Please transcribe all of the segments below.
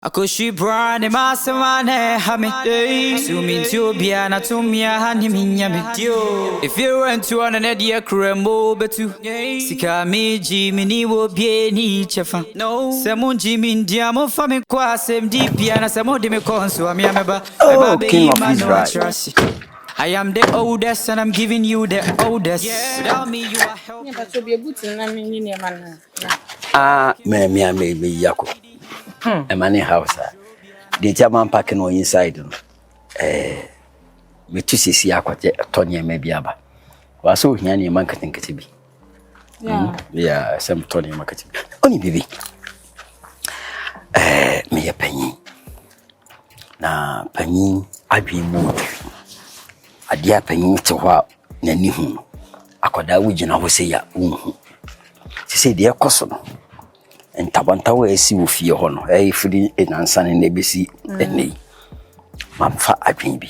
Akoshi brand masamane hame Sumi tubia na tumia hani minyame If you went to an edia krembo betu Sika miji mini wo bie ni chefa Semunji mindiamo fami kwa semdipia na semodi me konso ameba Oh, King of Israel. I am the oldest and I'm giving you the oldest. Without me you are helping. Me yako. Emani house. The German packing on inside. Me to see Akwa Tony maybe aba. Was so here near marketing katibi. Yeah, some Tony marketing. Only baby. Me a penny. Na penny I be moved. Adia penny to wa na ni hu. Akoda wujina ho se ya unhu. Se de ekoso no. Entabanta we esi wo fie ho no. Fudi enansa ne nebesi eni. Mamfa adwen bi.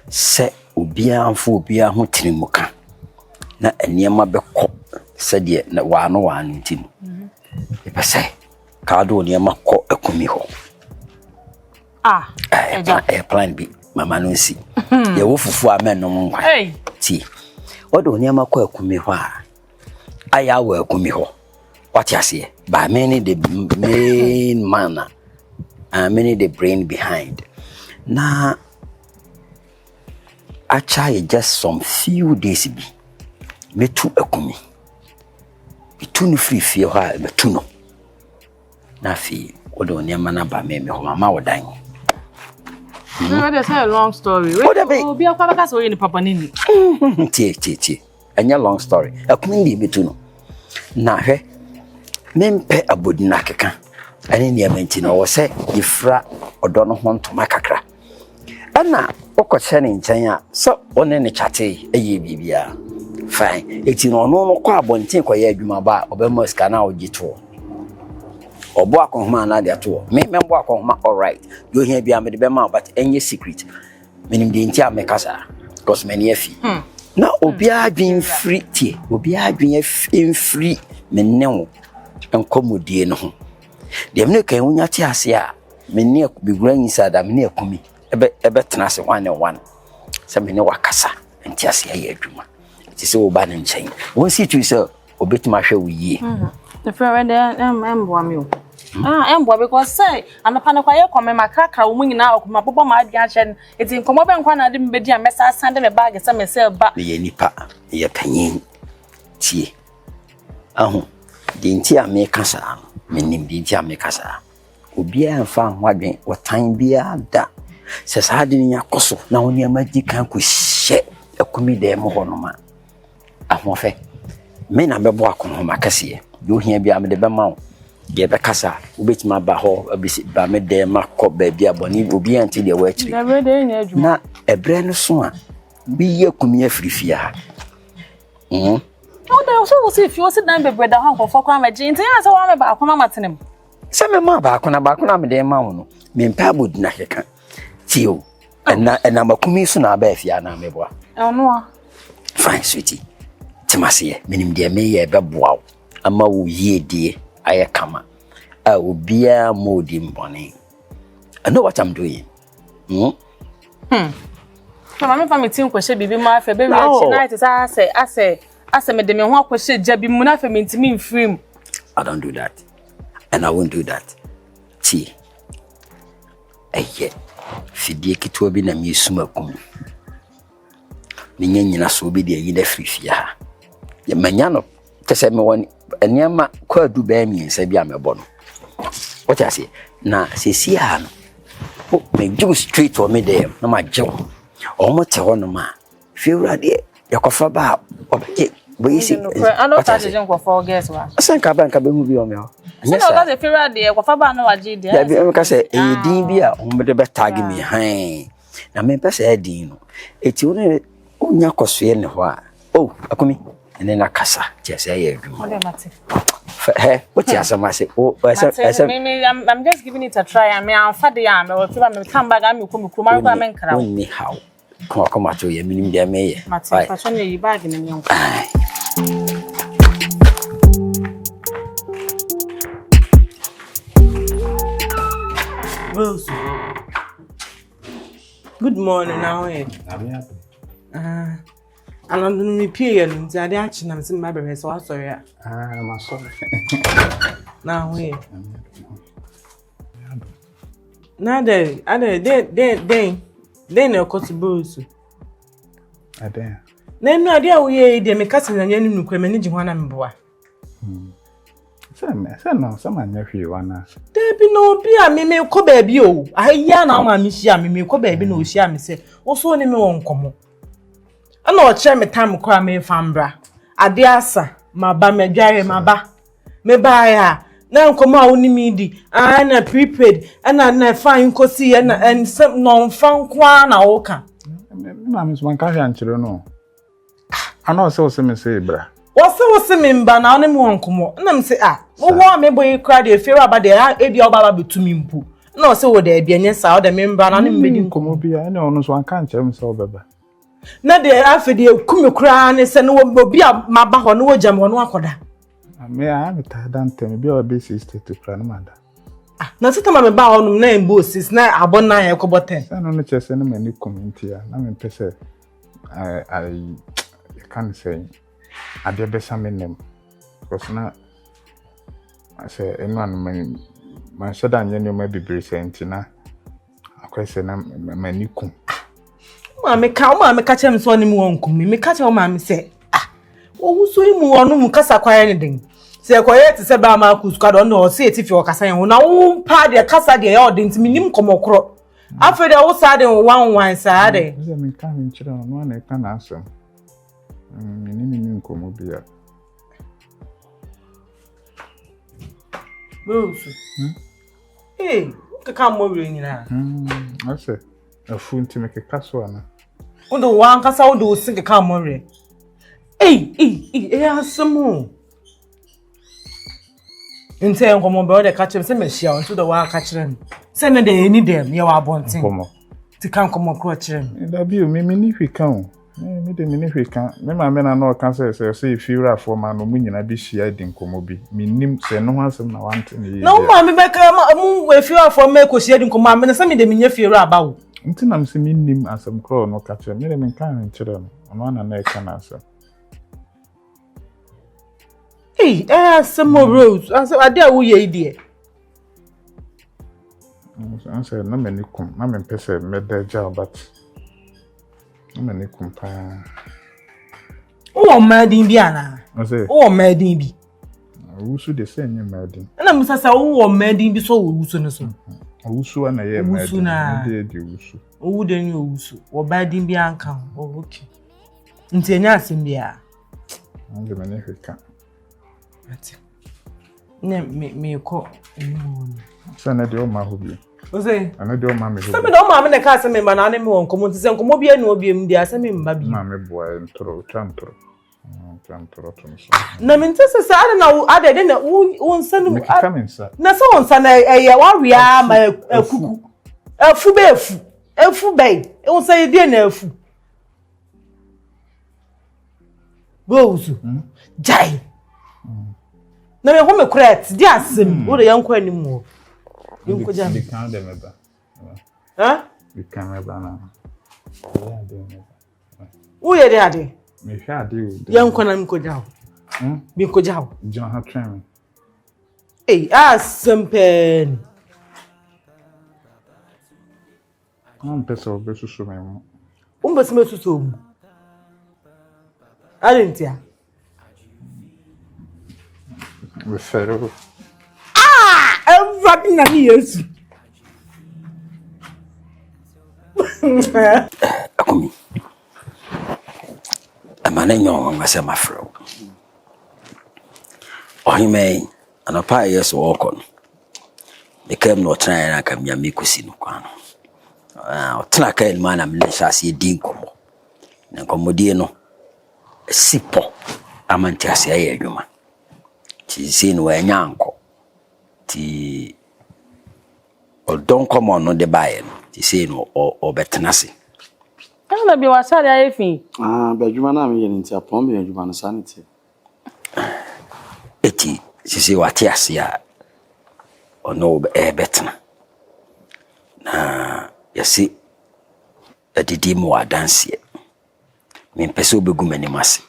Se obia amfo obia ho tirimuka. Na eniema bekọ se de na wa no ntim. Epese ka do eniema kọ akumi ho. Plan bi mama no si. Ye wo fufu amennom nkwa. Ti. Odo oniama kọ akumi ho a. Aya wo akumi ho. What you say? By many the main manner, many the brain behind. Now, I try just some few days be. Me too akumi. Be too free feel how me too no. Na fi odo oniama na ba me ho mama wo dan. That's a long story. Oh, be a papa so in papa nini. Tie. Anya long story. Akumi be too no. Na he mempe abodina keka ane ne amenti no wo se yefra odo no ho ntoma kakra ana okoche ne nchen a so one ne chate eye bibia fine eti no no kwa abonten kwa ya adwuma ba obema ska na ogito obo akonhoma na de to me membo akonhoma all right yo hia bia me de bema but enye secret menim de ntia me kasa because many afi na obi adwen free tie obi adwen free mennewo enkomodie no ho de me kan wonya ti ase a me ne bigura inside me ne akumi ebe tena se 1 se me ne wakasa nti ase ya adwuma ti se wo ba ne nchen won si tu se obetima hwe wo yie the friend embo ami o embo because say anapa na kwa ye kome makakra wo nyina okuma bobo ma adwan hye eti nkomo be nkwa na de mbedi a mesa sande me bag se me se ba ye nipa ye panyin tie ahu dinti ameka sa menim dinti ameka sa obia mfa ho adwen wotan bia da se sa de nya koso na woni amagi kan ko hye akumi de mo ho no ma ahofe me na bebo akono makase yo hia bia me de be ma wo de be kasa obetima ba ho abisi ba me de makọ ba bia boni obi anti de wa akiri na ebre no so a bi yakumi afirifia Oh, there also if you sit down be brother han ko fokwa ma jinti ya se wa me ba akona matenem se me ma ba akona me de ma wo no me mpa bodina keka tio na makumi so na ba afia na me boa no fine sweetie timase menim de me ye be boa ama wo yie die aye kama a obia modi mbone I know what I'm doing so mama fa me tin ko she bibi ma fa be wi achi night ase me de me ho akwhye jabi mu na fa me ntimi mfrim I don't do that and I won't do that ti fidie kitwa bi na me suma kum me nyanyina so bi de yi da frifia ha ye manya no tese me woni eniama kwa du ba mi nsa bi amebo no what I say na sesi ha no me ju straight for me there na ma jew o mo te ho no ma fiwrade yakofa ba obeke we see I don't touch the go for guess wa asanka banka be hu bi o me ho so no ka se fiwrade yakofa ba no waje dia ya bi me ka se din bi a o me de be tag me han na me pese edin no eti woni onya kosoe ne ho a akumi ene na kasa je say ya adwuma what you asama say I'm just giving it a try I mean I'm fat am I will come back am ko mukuru ma me nkra woni how come at you minim dia me ye mate fa so ne yi bag ne nyanko Rose. Good morning, now. And on me period, the action I'm seeing my baby, so I'm sorry. I'm sorry. Now, wait. Now, then, of course, Bruce. I dare. Then, no idea we are my cousin and you can manage one and boy. Some nephew, one. There be no beer, me may call baby. I yarn out my mission, me may call baby no share me say, also any more come. I know a chair me time cry me fambra. A dear sir, my ba me dry my ba. Me buy her. Now come out only me and a prepaid and I fine cozy and some non found kwana oka. Mamma's one carry and children. I know so some say, bra. What's the member now? No one come on. And I'm say, what me boy cried a fear about the ABL Baba to me. No, so would there be any sound the member and I'm meaning come up here. I know one can't tell himself, Baba. Na de afede kume kra ne se no obi a maba ho no wajam ho no akoda. Me I am tired tell me be our basis to plan manda. Na sita ma me ba ho no na embosis na abon na ye koboten. Say no no chese no mani community a na me pese I can't say I dey be some name because na I say anyone man said anya no ma bibiri say ntina akwese na mani kum. Me catch him so any more me catch your mammy say, oh, so you move on Mukasa quite anything. Say, quiet to say, Bama, who's got on or say it if you're Cassan, now, party a Casa de audience, minimum come across. After the Osaa and one Saturday. I mean, coming children, one I can answer. Minimum come be a Rose. Hey, come over in here. I say, a fool to make a casual. On the one Casa do sing a camera. Hey, some more. In saying, come on, brother, catch him, send me shell to the wild catching. Send a day, need them, you are wanting to come across him. That be me if we come. Me the minute we can. Me my men are no cancer say if you are for man no meaning I be shared in Komobi. Me nim say no one some na want me. No, mammy, back if you are for me, because shared in command, and some of them in your fear about. Until I'm seeing him as some crow no catcher. Me them can children. One and I can answer. Hey, some more Rose. I dare we idea. I said no many come. I'm in person made their job, but no many compare. Oh, Madin Biana. I say, oh, Madin be. Who should they say you Madin? And I'm say, oh, Madin be so Usunaso. Usu and I am Madin. Oh, then you Usu, or Badin Bianca. Oh, okay. Until Nassimbia. I'm the many who can. Me call. Send a dear ma hobby. Was I? And I do mammy. Some of them are in the castle, and I'm on common to send Comobia no be in the assembly, baby. Mammy boy and throw tantro. No, I don't know. I didn't send me coming, sir. Na so on Sunday, a warrior, my cuckoo. A fu bay. It will say, dear nerve. Rose, Jai. No, me home crat, dear sim, what a young queen anymore. You could jam. Become them ever. Huh? Become ever now. Who are daddy? Me shall do. Young Conam Kojao. Be Kojao. John have training. Hey, some pen. I'm peso besu so me. Umbas me so. I didn't ya. We fero. I'm rapping at years. Akuming. Amane nyong ngase mafro. Ohime anapa yes woko no. Mekem no try na kam nya mekusi no kwa no. Otena ka elma na mlesha ase din komo. Na komodie no sipo amanti ase aye adwuma. Ti sin we nyanko. Ti odon komo no de bae no. Ti sin obetenase. Ana bi wasare ayefi. Badwuma na me yene ntia pon be adwuma no sanity. Eti sisi wate ase a ono betena. na yɛse adidi mu adanseɛ mempɛ sɛ wobɛgu m'anim ase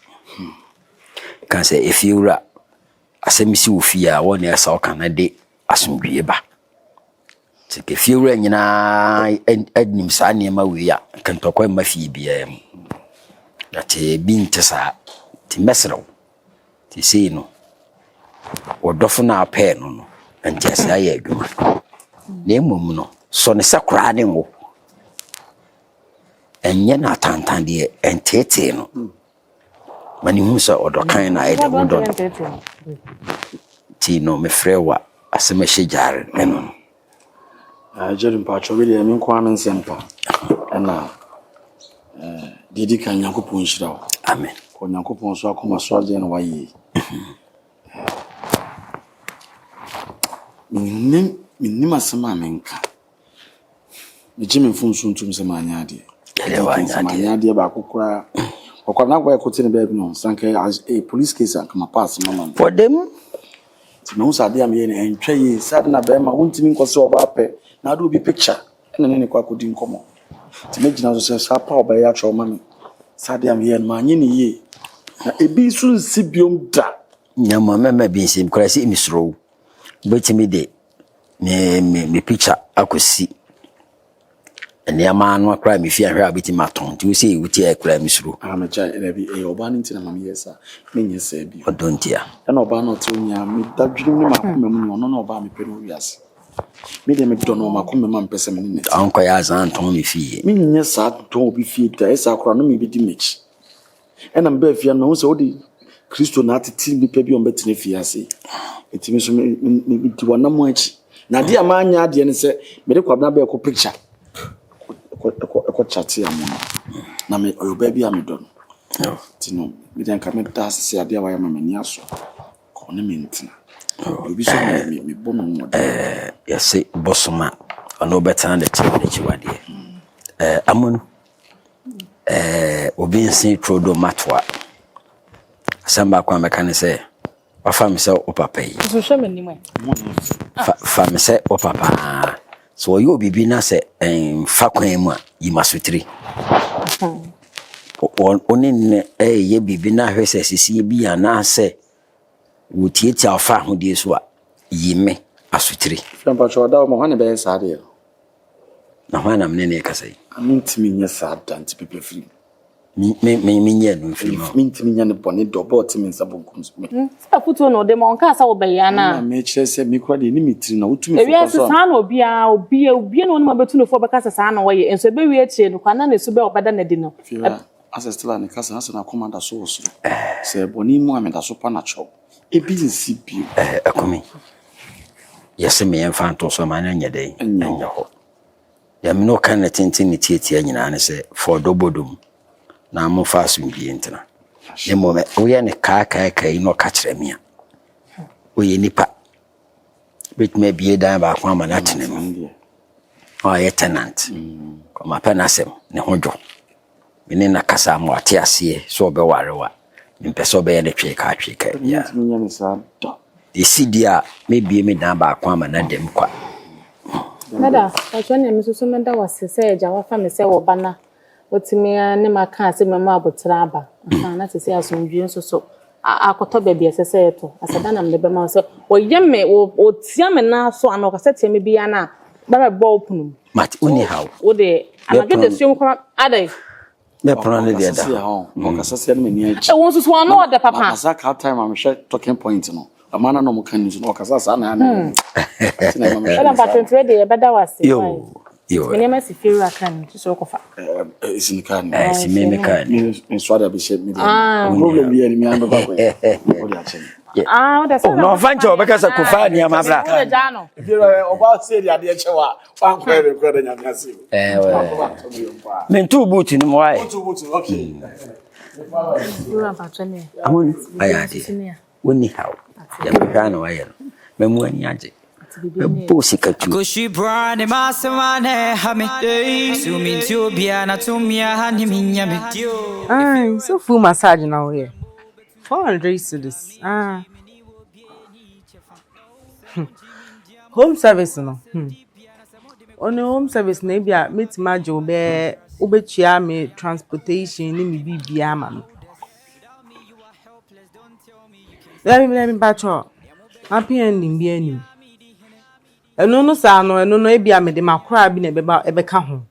ka sɛ ɛfiewura asɛm si wo fie a wɔne ɛsa woka na de asomdwie ba sɛ kɛfiewura nyinaa anim saa nneɛma wei a nkantɔkwa mma fie biara mu yɛte bi nte saa nti mɛserɛ wo nti sei no wɔdɔfo no apɛɛ no no nti ɛsɛ ayɛ adwuma na mmom no sɔ ne sɛ koraa ne ngo ɛnyɛ no atantan deɛ ɛnteetee no ma ne hu sɛ ɔdɔkan na ɛde wodɔ no nti no mefrɛ wo a asɛm ahyɛ gyare ɛno no Jerry mpatcho we dey me kwa me nsempa na didi kan Nyankopɔn nhyira wo. Amen. Ko Nyankopɔn so akoma so ade na waye. Minnim asɛm a menka. Megye mfomso ntum sɛ manya ade. Manya ade ba kokora. Okwa na gwa ekote ne ba bi no sanka a police case an kama pass mama. For them ti me usade am ye ne entwa ye sad na ba ma wontimi nkose oba apɛ na do bi picture ena ne kwa kodi nkomo. Ti me gina so sɛ sa pa oba ya atwa mama. Sade am ye ma nye ne ye. Na ebi so nsi biom da. Nyama mama bi nsim kora sɛ misro. Betimi de me picture akosi. Nneɛma no akra me fie ahwɛ a beti maton nti wo sɛ wuti akra me suro me cha na bi oba no ntina mam yesa me nye sa bi odontia na oba no to nya me dadwiri ni makoma mu no no oba me pɛ no wiase me de me dɔ no makoma mam pɛ sɛ me ne anko ya zan ton me fie me nye sa ton obi fie da esa akra no me bi di mechi na me ba fie no wo sɛ wo di Kristo na atiti bi pɛ bi on betine fie ase etimi so me di wana mo achi na dia ma anya ade ne sɛ me de kwabna ba ko picture ko chati Amonu na me oyoba bi amedon tino me den ka me da se ade awa ya ma mani aso ko ne me ntina obi so me bono mo yesi bosoma ono betan de chiwade Amonu obi nsin trodo matwa samba kwa meka ne se wafa me se opapa yi so hwe me nim fa me se opapa so you bibi na se fa kwan mu a yimasotiri oni ne ye bibi na hwese sisi bi ana se wotieti afa hodie so a yime asotiri famba cho da mo hane be sa de na hwana mne ne kasai amintimi nya sa danti pepe free me nya no free mintimi nya ne bone do bot me nsa bonkum me sa futu no de mon ka sa wo be ya na me kire se mi kura de ni mitiri na wotumi fo so sa na obi no ma betu no fo be ka sa na wo ye enso be wi etie no kwana na so be obada na di no asestela ne kasa na komanda so so se boni mu ameda so pa na cho ebi nsi bi Akuming yesi me enfanto so ma na nya dai anya ho ya me no kan na tintin ni tietia nyina ne se for dobodom na mo fa so bi entina ne mo me wo ye ne kai no ka kire me a wo ye nipa bit me bi dan ba kwa ma na tene me o ye tenant ko ma pa na sem ne hojo me na kasa mo ate ase so be warewa me pese obe ye ne tweka ya nya ne sa da esidia me bi me dan ba kwa ma na dem kwa nada atwa ne mesusu menda wase se eja wafa me se wo bana otimi ne maka ase me ma abotra aba na se asomdwie nso so akoto baabi esese eto asada na me be ma se wo yeme wo tia me na so ana okasa tia me bia na ba me bo opunu mat uni how wo de anage de suom kwa adai me prono ne de da okasa se me ni achi e won so so no de papa asa ka time am share talking point no amana no mo kan ni so okasa sa na na tina ma Ela patente de e beda wase yo me ma si firu akan so kofa isin kan si me kan ni swada bi she me problem bi ni mi ando ba ko o dia chen da se no fancho obeka sa kufa ni amabra oba se dia de chewa fan ko e ko da nya nya si men tu buti ni mo ai okay firu patente Amonu ayade woni how ya me no aye memu ani age bosi katu Koshi brand masamane hame sumi tubia na tumia hani minyame so full massage now here 400 cedis home service no On home service na bia meet majo be obetua me transportation ni me bibia ma me. Let me patcho. Happy ending bi anim. Eno no sa no eno no ebia me de makora bi na ebeka ho.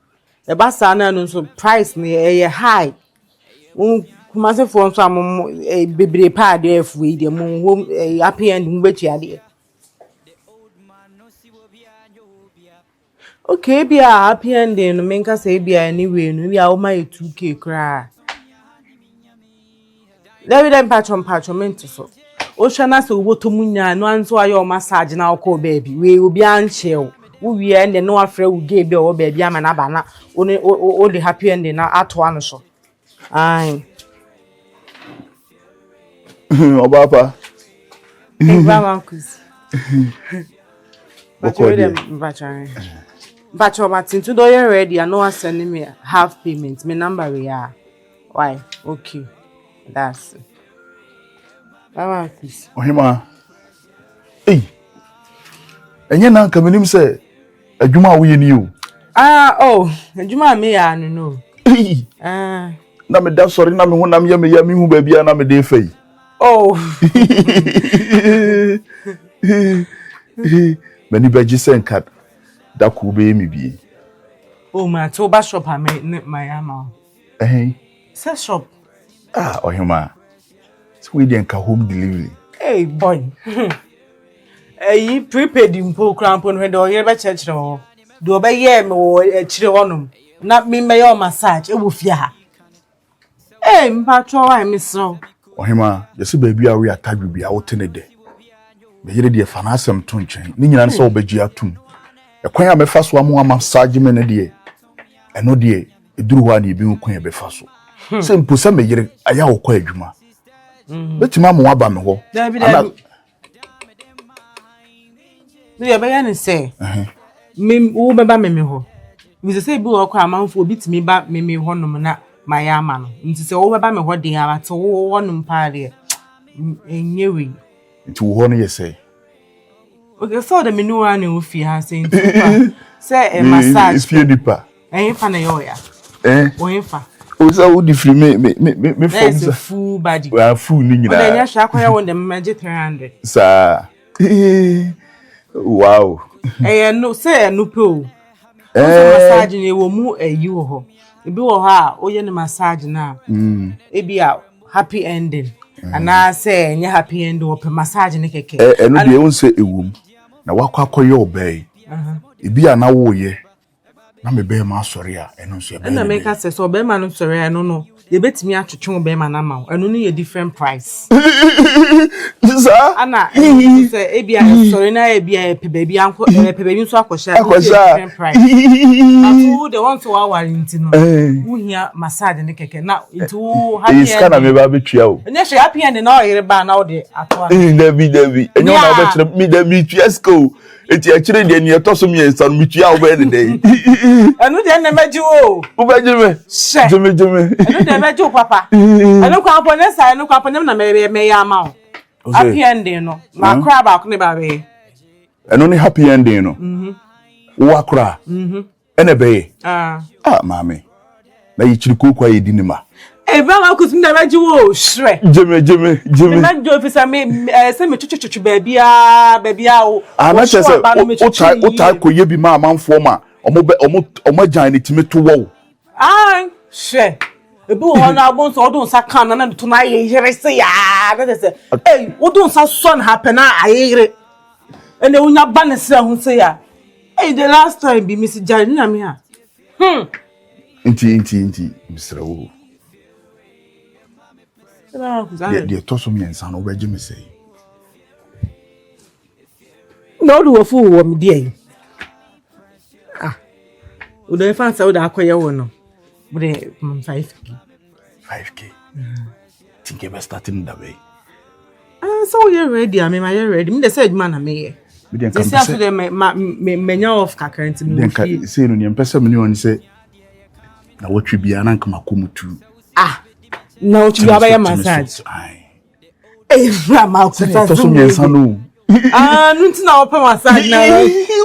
Eba sa na no so price na ye high. Kumase for nso amom bebre pa de afuwe de mo home happy ending betua de. Okay, be a happy ending. No menka say be anyway. No be a o my 2K cry. Let me then patron so. Oshana so woto munya no anso ayo massage na okọ baby. We obi anche. We end no afre we give be o baby ama na ba na. O the happy ending na ato ano so. Ai. Obapa. Grandma kus. But Martin, to do you ready? I know I sending me half payment. My number we are. Why? Okay. That's it. Bye please. Ohima. Hey. Enye na nka menim se adwuma wo ye ni o. Adwuma me ya no. Na me da sorry na me honam ya me hu ba bia na me de fai. Many beji send card. Da ku be mi bi. My to ba shop ha me my ama. Say shop. Ohima. We dey nka home delivery. Hey boy. You prepaid impo crampon when do you be church no. Do be ye me wo chire honum. Na me me your massage e wo fia ha. Mpatro wa me so. Ohima, yesi baby a we atadwu bia wo tene de. Be yire de fa na asem to ntwen. Ni nyina so obagi atum. Ekwan a mefa so amu massage me ne de. Eno de eduru ho na ebi nkwan e be fa so. Se mpo se me yire aya wo kwa adwuma. Betima mo aba me ho. Me be yan say. Me wo be ba me ho. We say bi wo kwa amanfo bitimi ba me ho no na mayama no. Nti se wo be ba me ho de abate wo no mpa de. Enyewe. Nti wo no ye say. Okay, so the menu one wo fi ha say nti say massage. If you dipa. Fa na yo ya. Wo fa. Osaa wo di free me from full body. We are full ni nyina. Oda nya sha kwaya won dem maje 300. Sa. Wow. No say no po. Massage ni wo mu ayi wo ho. Ebi wo ha o ye ne massage na. Ebi a happy ending. Ana say nya happy ending wo pe massage ne keke. No de won say ewom. Na wakwa akoye obey. Ebi a na wo ye. Na me be ma sori a eno so e be. Na make say so be ma no sori a no. Ye betimi atwetwe be ma na ma. Eno no ye different price. Sa? Ana say ebi a sori na ebi a pe baby anko pe baby so akosha different price. Afu the one to our intino. Wo hia massage ne keke na into happy. Is kana me ba betua o. Enya hwe happy end na o yire ba na o de ato. David. Enyo na ba kire me da mi tuasko. Eti akire de ni etoso mi ensa no mitua wo be ne dey. Enu de na maji wo. Wo ba jime. Jime. Enu de maji wo papa. Enu kwa apone sa enu kwa apone na me ya ma o. Happy ending no. Ma kra ba ko ne ba be. Enu ni happy ending no. Wo akra. Ene be. Mami. Na yichiri kokwa yedi ni ma. Ba ma kusim na maji wo hre. Jime. Me maji ofisa me se me chuchu baby a o. Na chese o tai koye bi ma amanfo ma. Omo jan ni time to wo. Hre. Ebi wo na abon so odun sa kan na to na yere se ya. That say, odun sa son happen na ayere. Ene unya ba ne se hu se ya. The last time be Miss Jani na me ha. Inti Mr. Wo. De toso mi ensa no obeje me sei. No do fu wo me die. O de fan sa o da akoye wo no. But 5K. 5K. Think you best starting that way. So you're ready. I mean, you're ready. Me they said man me. They say after them me off current me. Then say no nyem pese me ni oni say na wotwe bia na nka makomutu. Na wotwe bia ba ya massage. Mama ko to so me ensa no. Ah, nuntina open massage na.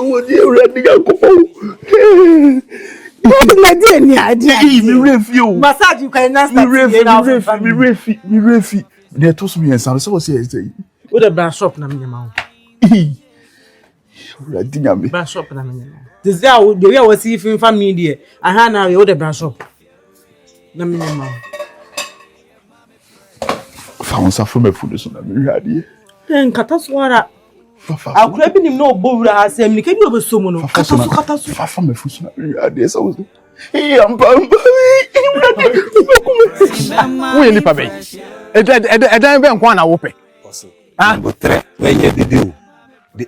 Wo di ewurade Yakobon. Na die ni aja. Mi refi o. Massage you can start. Mi refi. Na to so mi ensan so say say. Wo the brand shop na me ma. Ewurade nyame. Brand shop na me. This guy the way was see family there. Aha na wo the brand shop. Na me ma. Fa won sa from food so na mi hwade. Nkata swara. Akura bi nim na obowura asem ni kebi obesomu no. Kata so. Fa me food so na mi hwade so. Amba. Wo ye nipa be. Edan be nkwa na wo pe. Ah, botre, we ye didi.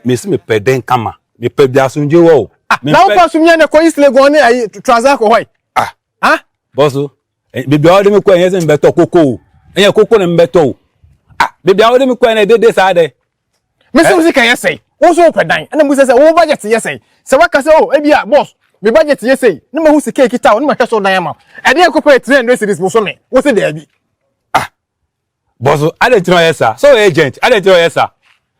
Me si me peden kama. Me pe bia sunje wo. Na wo pasu me na ko isle go ni ayi transact ko hoy. Boso. Be bia de me ko yen se me beto koko. Enye koko na me beto. Be bia de me ko na dede sa de. Me se musika yesey. Wo so pedan. Na mu se wo budget yesey. Se waka se ebia boss. Me budget yesey. Na ma hu sika kita, na ma hwe so dan ma. E de ko pay 300 cedis bo so me. Wo se de bi. Boso, ade tiro yesa. So agent, ade tiro yesa.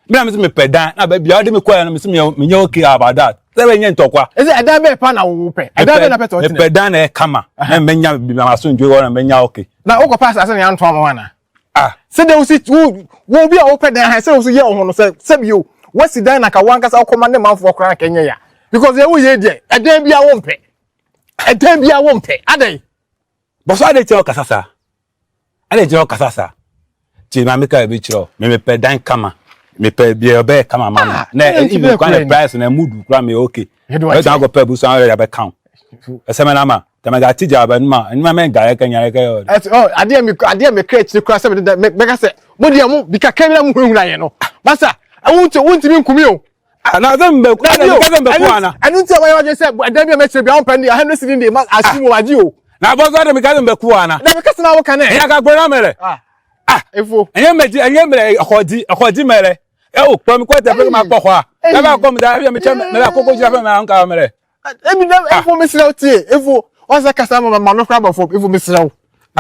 Me na me se me pedan. Na be bia de me ko na me se me nye okay about that. Se we nye ntokwa. Is it edan be pa na wo pe? Edan be na pe to me pedan na kama. Na menya bi ma sunje wo na menya okay. Na wo ko pass ase na anto ma wana. Se de wo si wo bi a wo pedan ha se wo so ye ho no se bi o. Wo si dan na ka wan kasa wo komande manfo kra ka nya ya. Because ye wo ye de edan bi a wo mpe. Edan bi a wo mpe. Adai. Boso ade tiro kasasa. Ade tiro kasasa. Ti ma meka be chiro me pedan kama me pe bia obe kama mama na even kwa price na mudu kra me okay we don go pe bu so an be count esema na ma ta ma ga tija ba nma me ga ya kanya ya yo ade me crate kra se me ka se mo dia mo bi ka kamera mo hu na ye no basa wonti mi nkumi o na zan be ku ana anu ti wa je se ade bi me chire bi on pendi 100 cedis dey ma asimu waji o na bo so de me ka zan be ku ana na me ka se na wo kan e ya ka gbona mere efo enye mere akodi mere o po mi ko te pe ma po kwa e ba ko mi da me che me ba koko jira pe me anka mere emi da efo me sira tie efo o za kasa ma no kra ba fo efo me sira o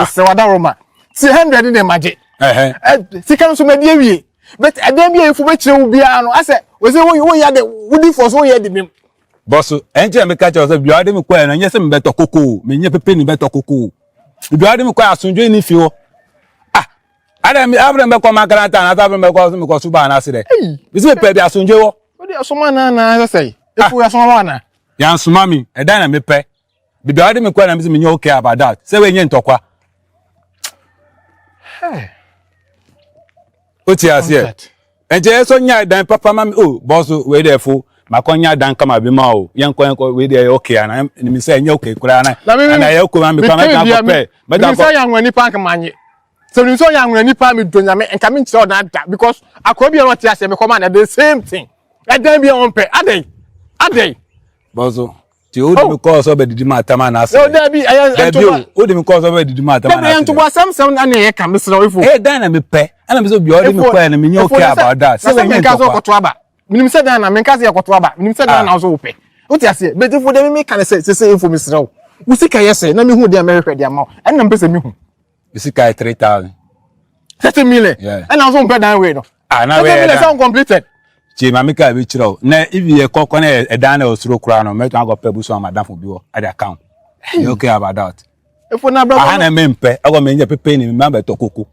se wada roma ti 100 dey maje sika so me die wie but adam bi efo be chire wo bia no ase we say wo ya de wudi force wo ya de mem boss enje me ka che so bia de me ko na nye se me beto koko me nye pepe ni beto koko bia de me ko asunjo ni fi o Adam Abraham be ko makaranta na Abraham be ko suba na se de. Bisi me pe bi asunje wo. O de asoma na say. Efu asoma wa na. Ya nsuma mi, e dan na me pe. Bi bi ade me ko na me nye okay about that. Se we nye ntokwa. O ti ase. Enje so nya dan papa mama boss we dey fo. Makonya dan kama bi ma o. Yenko we dey okay ana me say nye okay kura na. Na ye ko ma me pa me ka pe. Me da ko. Me say yan wani pa manye. So you so young when you me do nyame and come into that because Akua be not here say me come and the same thing. And then be on pay. Ade. Bozo. Ti o de me call so be didi matama na say. No there be o de me call so be didi matama na say. Dem to was some na e ka me sro ifo. Dan na me pe. Ana me so bi o de me call na me nye okay about that. So me ka so koto aba. Minim say dan na me ka say koto aba. Minim say dan na so pe. O ti ase be defo dem me kan say info me sro. Wo sika yese na me hu de America de ama. En na me pese me hu. Bisi kai 3,000. 30 million. And also pay down way no. Na we sound completed. Chi mama ka be chiro. Na if you kokko na e dan na osuro kura no, me to go pay buso madam for biwo at the account. You okay about that? If na brother. Na me mpe, I go me nye pepe ni me be to koko.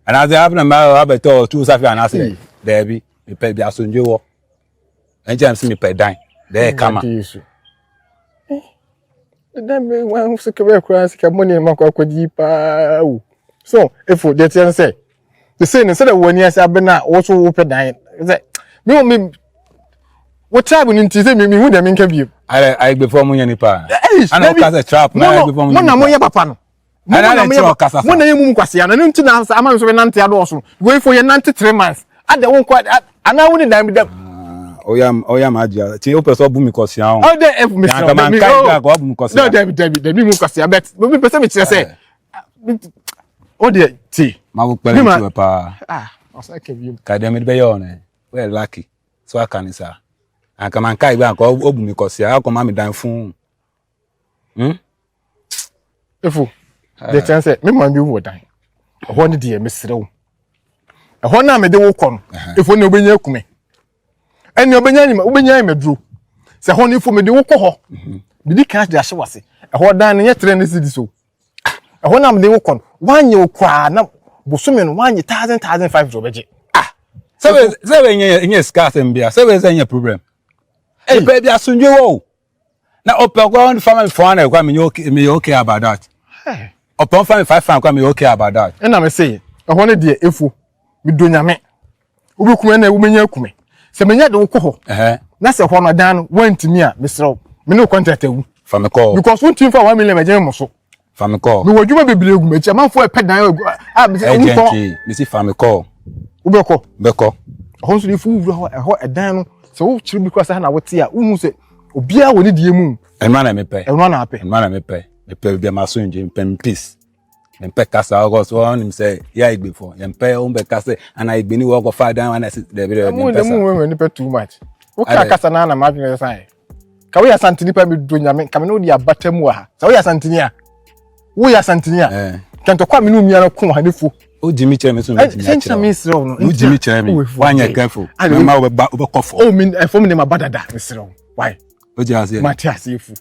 And as I have na ma be to two safi and as there be me pay bi asunje wo. Enje am se me pay dan. There kama. Dan me wan sekebe kura sika money makwa kwaji pa o. So if they tell say the same instead of when yes abena also open dan say me what time in say me who dem nka bi I before mo nyani pa ana ka say trap na before mo na mo ya papa no mo na yemu kwase ya na nti na ama so be nante ado so we for ye nante 3 months ade won kwa ana woni dan bi dem Oya Agya. Ti o person bu mi kwase ya. Oh dey me so ka man kai go bu mi kwase. No dey mi kwase bet me person me tire say o de ti ma wo pere ti pa asa ke bi ka dem be yo na we lucky so aka ni sa aka man kai gba ko obu mi kwase ya ko ma mi dan fun efu the chance me man bi wo dan ho ni de me serew ɛhɔ na me de wo kɔ no efo na obenya akume ɛne obenya me duro sɛ hɔ no efo me de wo kɔ hɔ bidi kan de ahye wase ɛhɔ dan no yɛ tre ne sidi so ɛhɔ na me de wo kɔ no wanye wo kwa na bosome no wanye 1000-1500 obegye sɛ nye scarce mbia sɛ nye problem baby asunje wo na opekwa family for na kwa me okay about that upon family 5 kwa me okay about that ɛna me say ɛhɔ no de efo me do nyame ubekume na ubenya akume sɛ menya de wo kɔ hɔ na sɛ hɔ no dan no wantimi a mesrɛ me no contract awu from call because one team for 1 million me mo so from call me wodwuma bebre egu mechi amanfo e pɛ dan a me say me see from call ubekɔ beko hɔ so ifu wura hɔ ɛdan no sɛ wo kyiri bi kwa sɛ na wote a wo hu sɛ obia wɔ ne die mu ɛno na me pɛ me pɛ bi ma so nje pɛ peace me pɛ kasa August one him say ya igbe for me pɛ o be kasa ana igbe ni wo go fa dan ana sit de bi de me pɛ mo ni pɛ too much wo ka kasa na ma dwen san ka wo ya santini pa me do nyame ka me no di abatamu ha sɛ wo ya santini a wo ya santini a kanto kwa me no mia no ko ha nefu o jimi chere me so me jimi chere me sro no o jimi chere me wanya careful me ma we kofo o me efo me ma badada me sro why o ji ase ma ti ase efu